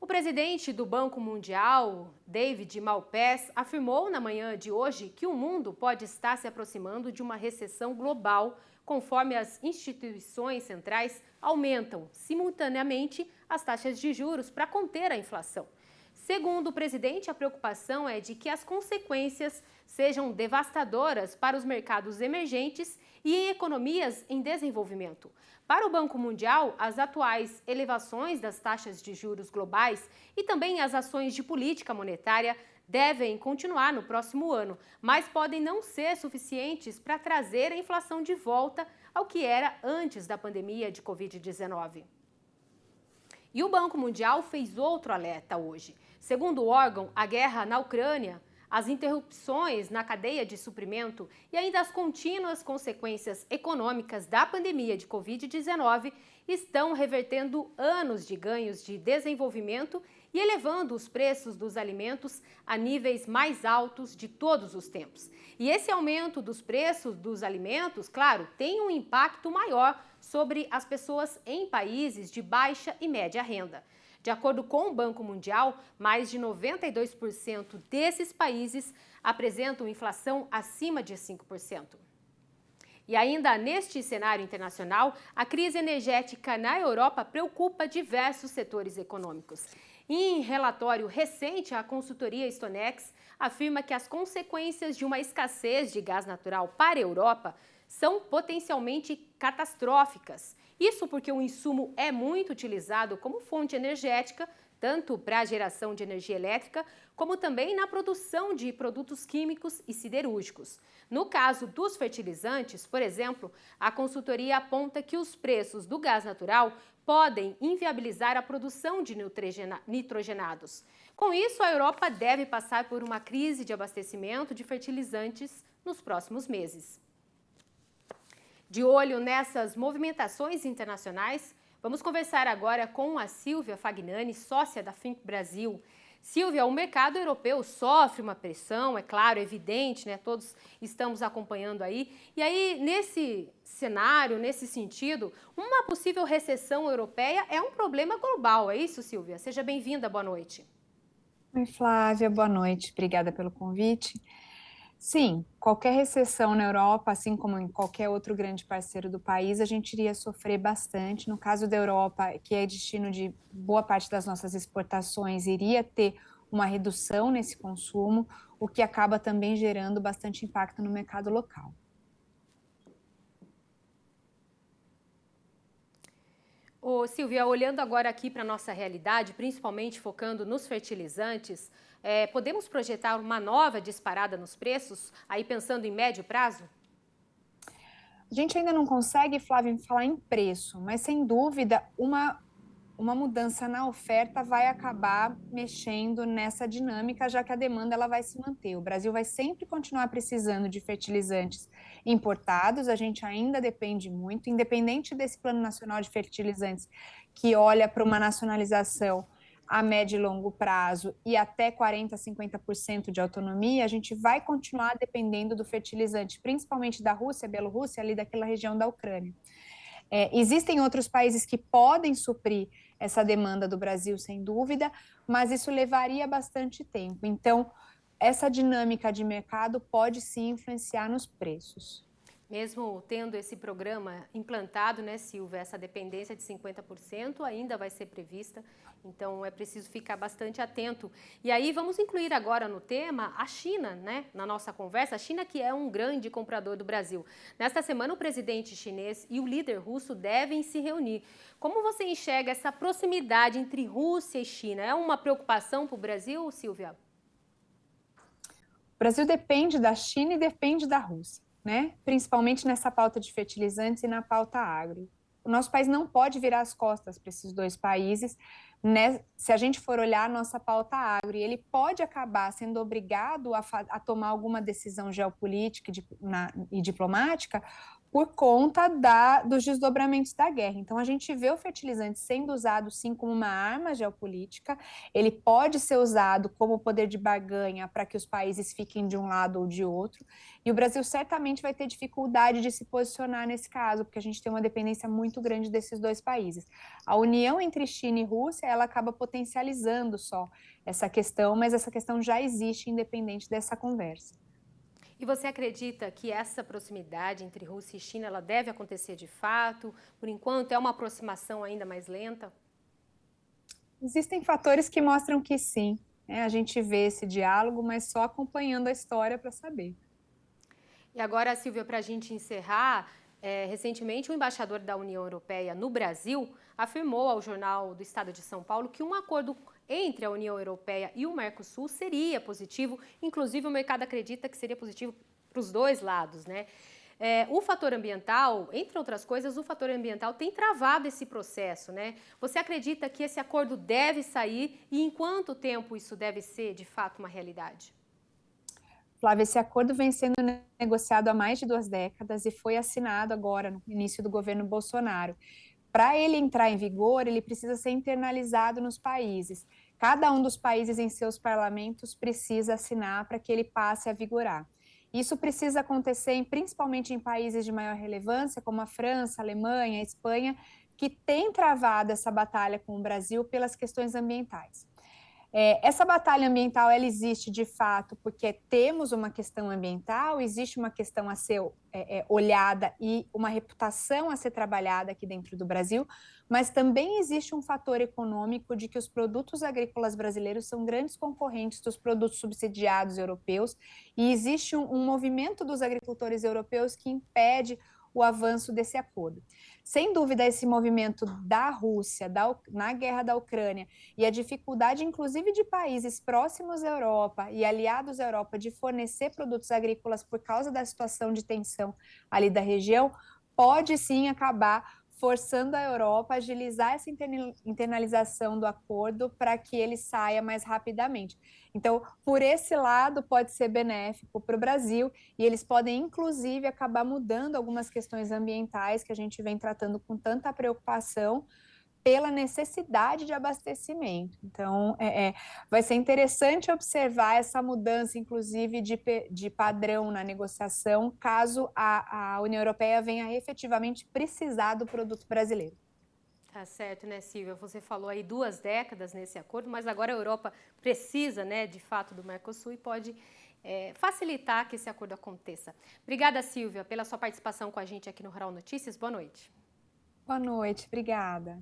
O presidente do Banco Mundial, David Malpass, afirmou na manhã de hoje que o mundo pode estar se aproximando de uma recessão global conforme as instituições centrais aumentam simultaneamente as taxas de juros para conter a inflação. Segundo o presidente, a preocupação é de que as consequências sejam devastadoras para os mercados emergentes e em economias em desenvolvimento. Para o Banco Mundial, as atuais elevações das taxas de juros globais e também as ações de política monetária devem continuar no próximo ano, mas podem não ser suficientes para trazer a inflação de volta ao que era antes da pandemia de Covid-19. E o Banco Mundial fez outro alerta hoje. Segundo o órgão, a guerra na Ucrânia, as interrupções na cadeia de suprimento e ainda as contínuas consequências econômicas da pandemia de Covid-19 estão revertendo anos de ganhos de desenvolvimento e elevando os preços dos alimentos a níveis mais altos de todos os tempos. E esse aumento dos preços dos alimentos, claro, tem um impacto maior sobre as pessoas em países de baixa e média renda. De acordo com o Banco Mundial, mais de 92% desses países apresentam inflação acima de 5%. E ainda neste cenário internacional, a crise energética na Europa preocupa diversos setores econômicos. Em relatório recente, a consultoria Stonex afirma que as consequências de uma escassez de gás natural para a Europa são potencialmente catastróficas. Isso porque o insumo é muito utilizado como fonte energética, tanto para a geração de energia elétrica, como também na produção de produtos químicos e siderúrgicos. No caso dos fertilizantes, por exemplo, a consultoria aponta que os preços do gás natural podem inviabilizar a produção de nitrogenados. Com isso, a Europa deve passar por uma crise de abastecimento de fertilizantes nos próximos meses. De olho nessas movimentações internacionais, vamos conversar agora com a Silvia Fagnani, sócia da Think Brasil. Silvia, o mercado europeu sofre uma pressão, é claro, é evidente, né? Todos estamos acompanhando aí. E aí, nesse cenário, nesse sentido, uma possível recessão europeia é um problema global, é isso, Silvia? Seja bem-vinda, boa noite. Oi, Flávia, boa noite, obrigada pelo convite. Sim, qualquer recessão na Europa, assim como em qualquer outro grande parceiro do país, a gente iria sofrer bastante. No caso da Europa, que é destino de boa parte das nossas exportações, iria ter uma redução nesse consumo, o que acaba também gerando bastante impacto no mercado local. Ô, Silvia, olhando agora aqui para a nossa realidade, principalmente focando nos fertilizantes, podemos projetar uma nova disparada nos preços, aí pensando em médio prazo? A gente ainda não consegue, Flávia, falar em preço, mas sem dúvida uma mudança na oferta vai acabar mexendo nessa dinâmica, já que a demanda ela vai se manter. O Brasil vai sempre continuar precisando de fertilizantes importados, a gente ainda depende muito, independente desse Plano Nacional de Fertilizantes, que olha para uma nacionalização a médio e longo prazo e até 40%, 50% de autonomia, a gente vai continuar dependendo do fertilizante, principalmente da Rússia, Bielorrússia, ali daquela região da Ucrânia. Existem outros países que podem suprir essa demanda do Brasil, sem dúvida, mas isso levaria bastante tempo. Então, essa dinâmica de mercado pode sim influenciar nos preços. Mesmo tendo esse programa implantado, né, Silvia, essa dependência de 50% ainda vai ser prevista, então é preciso ficar bastante atento. E aí vamos incluir agora no tema a China, né, na nossa conversa, a China que é um grande comprador do Brasil. Nesta semana o presidente chinês e o líder russo devem se reunir. Como você enxerga essa proximidade entre Rússia e China? É uma preocupação para o Brasil, Silvia? O Brasil depende da China e depende da Rússia, né? Principalmente nessa pauta de fertilizantes e na pauta agro. O nosso país não pode virar as costas para esses dois países, né? Se a gente for olhar a nossa pauta agro, e ele pode acabar sendo obrigado a tomar alguma decisão geopolítica e diplomática por conta dos desdobramentos da guerra. Então, a gente vê o fertilizante sendo usado, sim, como uma arma geopolítica, ele pode ser usado como poder de barganha para que os países fiquem de um lado ou de outro, e o Brasil certamente vai ter dificuldade de se posicionar nesse caso, porque a gente tem uma dependência muito grande desses dois países. A união entre China e Rússia, ela acaba potencializando só essa questão, mas essa questão já existe independente dessa conversa. E você acredita que essa proximidade entre Rússia e China ela deve acontecer de fato? Por enquanto, é uma aproximação ainda mais lenta? Existem fatores que mostram que sim, né? A gente vê esse diálogo, mas só acompanhando a história para saber. E agora, Silvia, para a gente encerrar, recentemente o embaixador da União Europeia no Brasil afirmou ao jornal do Estado de São Paulo que um acordo entre a União Europeia e o Mercosul seria positivo, inclusive o mercado acredita que seria positivo para os dois lados, né? O fator ambiental, entre outras coisas, o fator ambiental tem travado esse processo, né? Você acredita que esse acordo deve sair e em quanto tempo isso deve ser, de fato, uma realidade? Flávia, esse acordo vem sendo negociado há mais de 2 décadas e foi assinado agora, no início do governo Bolsonaro. Para ele entrar em vigor, ele precisa ser internalizado nos países. Cada um dos países em seus parlamentos precisa assinar para que ele passe a vigorar. Isso precisa acontecer principalmente em países de maior relevância, como a França, a Alemanha, a Espanha, que têm travado essa batalha com o Brasil pelas questões ambientais. Essa batalha ambiental, ela existe de fato porque temos uma questão ambiental, existe uma questão a ser olhada e uma reputação a ser trabalhada aqui dentro do Brasil, mas também existe um fator econômico de que os produtos agrícolas brasileiros são grandes concorrentes dos produtos subsidiados europeus e existe um movimento dos agricultores europeus que impede o avanço desse acordo. Sem dúvida, esse movimento da Rússia na guerra da Ucrânia e a dificuldade, inclusive, de países próximos à Europa e aliados à Europa de fornecer produtos agrícolas por causa da situação de tensão ali da região, pode sim acabar forçando a Europa a agilizar essa internalização do acordo para que ele saia mais rapidamente. Então, por esse lado, pode ser benéfico para o Brasil e eles podem, inclusive, acabar mudando algumas questões ambientais que a gente vem tratando com tanta preocupação pela necessidade de abastecimento. Então, vai ser interessante observar essa mudança, inclusive, de padrão na negociação, caso a União Europeia venha efetivamente precisar do produto brasileiro. Tá certo, né, Silvia? Você falou aí 2 décadas nesse acordo, mas agora a Europa precisa, né, de fato, do Mercosul e pode facilitar que esse acordo aconteça. Obrigada, Silvia, pela sua participação com a gente aqui no Rural Notícias. Boa noite. Boa noite, obrigada.